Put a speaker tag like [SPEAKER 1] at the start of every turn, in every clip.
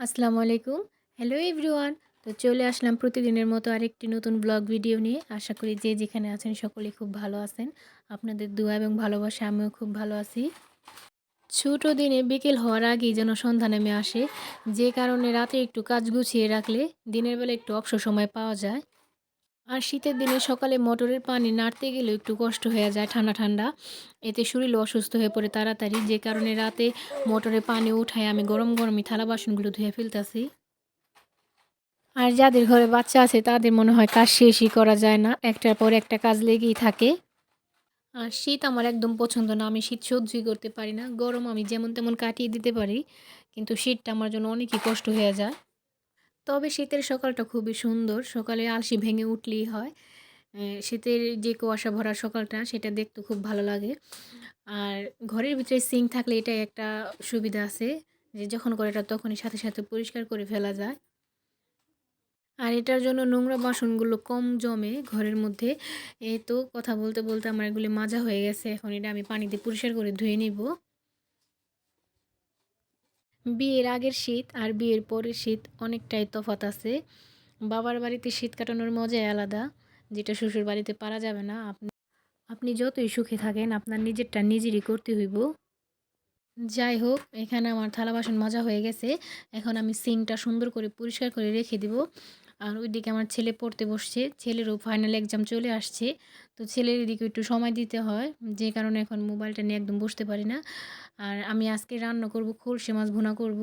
[SPEAKER 1] আসসালামু আলাইকুম। Hello everyone. তো চলে আসলাম প্রতিদিনের মতো আরেকটি নতুন ব্লগ ভিডিও নিয়ে। আশা করি যে যেখানে আছেন সকলেই খুব ভালো আছেন। আপনাদের দোয়া এবং ভালোবাসায় আমিও খুব ভালো আছি। ছোট দিনে বিকেল হওয়ার আগেই যেন সন্ধ্যা নেমে আসে। যে কারণে রাতে একটু কাজ গুছিয়ে রাখলে দিনের বেলা একটু অবসর সময় পাওয়া যায়। আর শীতের দিনে সকালে মোটরের পানি নাড়তে গেলেও একটু কষ্ট হয়ে যায় ঠান্ডা, ঠান্ডা। এতে শরীর অসুস্থ হয়ে পড়ে তাড়াতাড়ি। যে কারণে রাতে মোটরে পানি উঠায় আমি গরম, গরমই থালা বাসনগুলো ধুয়ে ফেলতাছি। আর যাদের ঘরে বাচ্চা আছে তাদের মনে হয় কাজ শেষই করা যায় না। একটার পর একটা কাজ লেগেই থাকে। আর শীত আমার একদম পছন্দ না। আমি শীত সহ্যই করতে পারি না। গরম আমি যেমন তেমন কাটিয়ে দিতে পারি। কিন্তু শীতটা আমার জন্য অনেকই কষ্ট হয়ে যায়। তবে শীতের সকালটা খুবই সুন্দর। সকালে আলসি ভেঙে উঠলেই হয়। শীতের যে কুয়াশা ভরা সকালটা সেটা দেখতে খুব ভালো লাগে। আর ঘরের ভিতরে সিঙ্ক থাকলে এটাই একটা সুবিধা আছে যে যখন করে এটা তখনই সাথে, সাথে পরিষ্কার করে ফেলা যায়। আর এটার জন্য নোংরা বাসনগুলো কম জমে ঘরের মধ্যে। এই তো কথা বলতে, বলতে আমার এগুলি মাজা হয়ে গেছে। এখন এটা আমি পানি দিয়ে পরিষ্কার করে ধুয়ে নিব। বিয়ের আগের শীত আর বিয়ের পরের শীত অনেকটাই তফাৎ আছে। বাবার বাড়িতে শীত কাটানোর মজাই আলাদা, যেটা শ্বশুর বাড়িতে পারা যাবে না। আপনি যতই সুখে থাকেন আপনার নিজেরটা নিজেরই করতে হইব। যাই হোক, এখানে আমার থালা বাসন মাজা হয়ে গেছে। এখন আমি সিঙ্কটা সুন্দর করে পরিষ্কার করে রেখে দিব। আর ওইদিকে আমার ছেলে পড়তে বসছে। ছেলেরও ফাইনাল এক্সাম চলে আসছে। তো ছেলের এদিকে একটু সময় দিতে হয়। যে কারণে এখন মোবাইলটা নিয়ে একদম বসতে পারি না। আর আমি আজকে রান্না করব, খলসে মাছ ভুনা করব।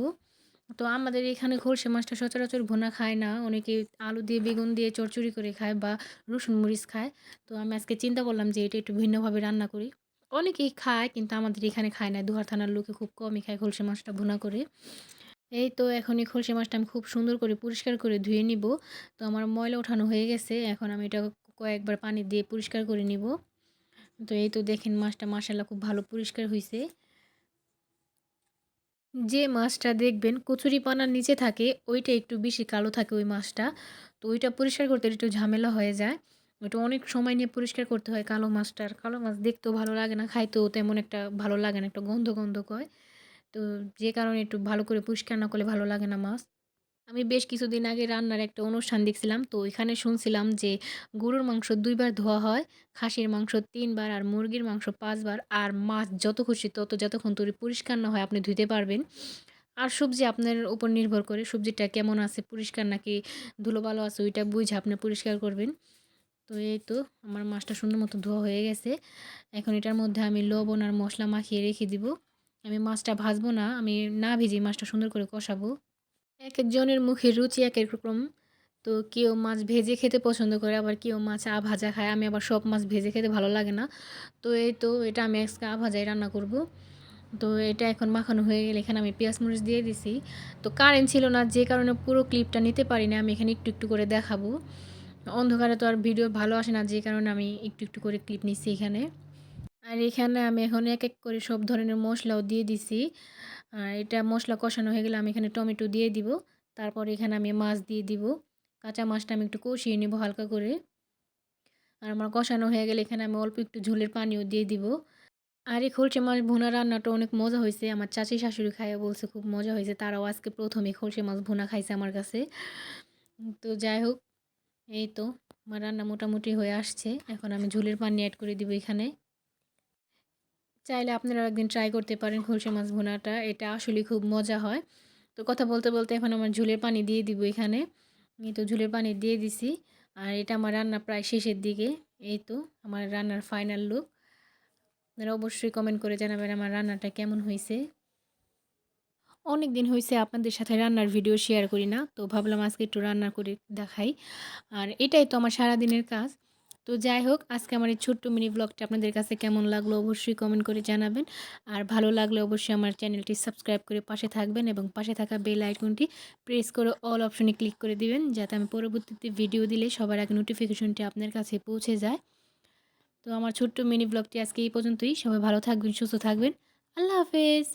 [SPEAKER 1] তো আমাদের এখানে খলসে মাছটা সচরাচর ভুনা খায় না। অনেকে আলু দিয়ে বেগুন দিয়ে চড়চড়ি করে খায় বা রসুন মরিচ খায়। তো আমি আজকে চিন্তা করলাম যে এটা একটু ভিন্নভাবে রান্না করি। অনেকেই খায় কিন্তু আমাদের এখানে খায় না। দুহার থানার লোকে খুব কমই খায় খলসে মাছটা ভুনা করে। এই তো এখন এই খলসে মাছটা আমি খুব সুন্দর করে পরিষ্কার করে ধুয়ে নিব। তো আমার ময়লা ওঠানো হয়ে গেছে। এখন আমি এটা কয়েকবার পানি দিয়ে পরিষ্কার করে নিব। তো এই তো দেখেন মাছটা মাশাআল্লাহ খুব ভালো পরিষ্কার হইছে। যে মাছটা দেখবেন কচুরিপানার নিচে থাকে ওইটা একটু বেশি কালো থাকে ওই মাছটা। তো ওইটা পরিষ্কার করতে একটু ঝামেলা হয়ে যায়। ওইটা অনেক সময় নিয়ে পরিষ্কার করতে হয় কালো মাছটা। আর কালো মাছ দেখতেও ভালো লাগে না, খাইতেও তেমন একটা ভালো লাগে না। একটা গন্ধ, গন্ধ কয়। তো যে কারণে একটু ভালো করে পরিষ্কার না করলে ভালো লাগে না মাছ। আমি বেশ কিছুদিন আগে রান্নার একটা অনুষ্ঠান দেখছিলাম। তো ওইখানে শুনছিলাম যে গরুর মাংস ২ বার ধোয়া হয়, খাসির মাংস ৩ বার আর মুরগির মাংস ৫ বার। আর মাছ যত খুশি তত যতক্ষণ পরিষ্কার না হয় আপনি ধুইতে পারবেন। আর সবজি আপনার উপর নির্ভর করে সবজিটা কেমন আছে, পরিষ্কার নাকি ধুলোবালো আছে ওইটা বুইঝা আপনি পরিষ্কার করবেন। তো এই তো আমার মাছটা সুন্দর মতো ধোয়া হয়ে গেছে। এখন এটার মধ্যে আমি লবণ আর মসলা মাখিয়ে রেখে দিব। আমি মাছটা ভাজবো না, আমি না ভেজেই মাছটা সুন্দর করে কষাবো। একেকজনের মুখের রুচি একেক রকম। তো কেউ মাছ ভেজে খেতে পছন্দ করে, আবার কেউ মাছ ভাজা খায়। আমি আবার সব মাছ ভেজে খেতে ভালো লাগে না। তো এই তো এটা আমি আজকে ভাজাই রান্না করব। তো এটা এখন মাখানো হয়ে গেলে এখানে আমি পেঁয়াজ মরিচ দিয়ে দিছি। তো কারেন্ট ছিল না যে কারণে পুরো ক্লিপটা নিতে পারি না। আমি এখানে একটু, একটু করে দেখাবো। অন্ধকারে তো আর ভিডিও ভালো আসে না যে কারণে আমি একটু, একটু করে ক্লিপ নিচ্ছি এখানে। আর এখানে আমি এখন এক, এক করে সব ধরনের মসলাও দিয়ে দিছি। আর এটা মসলা কষানো হয়ে গেলে আমি এখানে টমেটো দিয়ে দিব। তারপর এখানে আমি মাছ দিয়ে দিব। কাঁচা মাছটা আমি একটু কষিয়ে নিব হালকা করে। আর আমার কষানো হয়ে গেলে এখানে আমি অল্প একটু ঝোলের পানিও দিয়ে দিব। আর এই খলসে মাছ ভুনা রান্নাটা অনেক মজা হইছে। আমার চাচি শাশুড়ি খাইয়া বলছে খুব মজা হয়েছে। তারাও আজকে ১ম এই খলসে মাছ ভুনা খাইছে আমার কাছে। তো যাই হোক, এই তো আমার রান্না মোটামুটি হয়ে আসছে। এখন আমি ঝোলের পানি এড করে দিব এখানে। চাইলে আপনারাও একদিন ট্রাই করতে পারেন খলসে মাছ ভুনাটা। এটা আসলেই খুব মজা হয়। তো কথা বলতে, বলতে এখন আমার ঝোলের পানি দিয়ে দিব এখানে। এই তো ঝোলের পানি দিয়ে দিছি। আর এটা আমার রান্না প্রায় শেষের দিকে। এই তো আমার রান্নার ফাইনাল লুক। আপনারা অবশ্যই কমেন্ট করে জানাবেন আমার রান্নাটা কেমন হইছে। অনেকদিন হইছে আপনাদের সাথে রান্নার ভিডিও শেয়ার করি না। তো ভাবলাম আজকে একটু রান্না করে দেখাই। আর এটাই তো আমার সারাদিনের কাজ। তো যাই হোক, আজকে আমার এই ছোট্ট মিনি ব্লগটা আপনাদের কাছে কেমন লাগলো অবশ্যই কমেন্ট করে জানাবেন। আর ভালো লাগলে অবশ্যই আমার চ্যানেলটি সাবস্ক্রাইব করে পাশে থাকবেন এবং পাশে থাকা বেল আইকনটি প্রেস করে অল অপশনে ক্লিক করে দিবেন যাতে আমি পরবর্তীতে ভিডিও দিলে সবার আগে নোটিফিকেশনটি আপনার কাছে পৌঁছে যায়। তো আমার ছোট্ট মিনি ব্লগটি আজকে এই পর্যন্তই। সবাই ভালো থাকবেন, সুস্থ থাকবেন। আল্লাহ হাফেজ।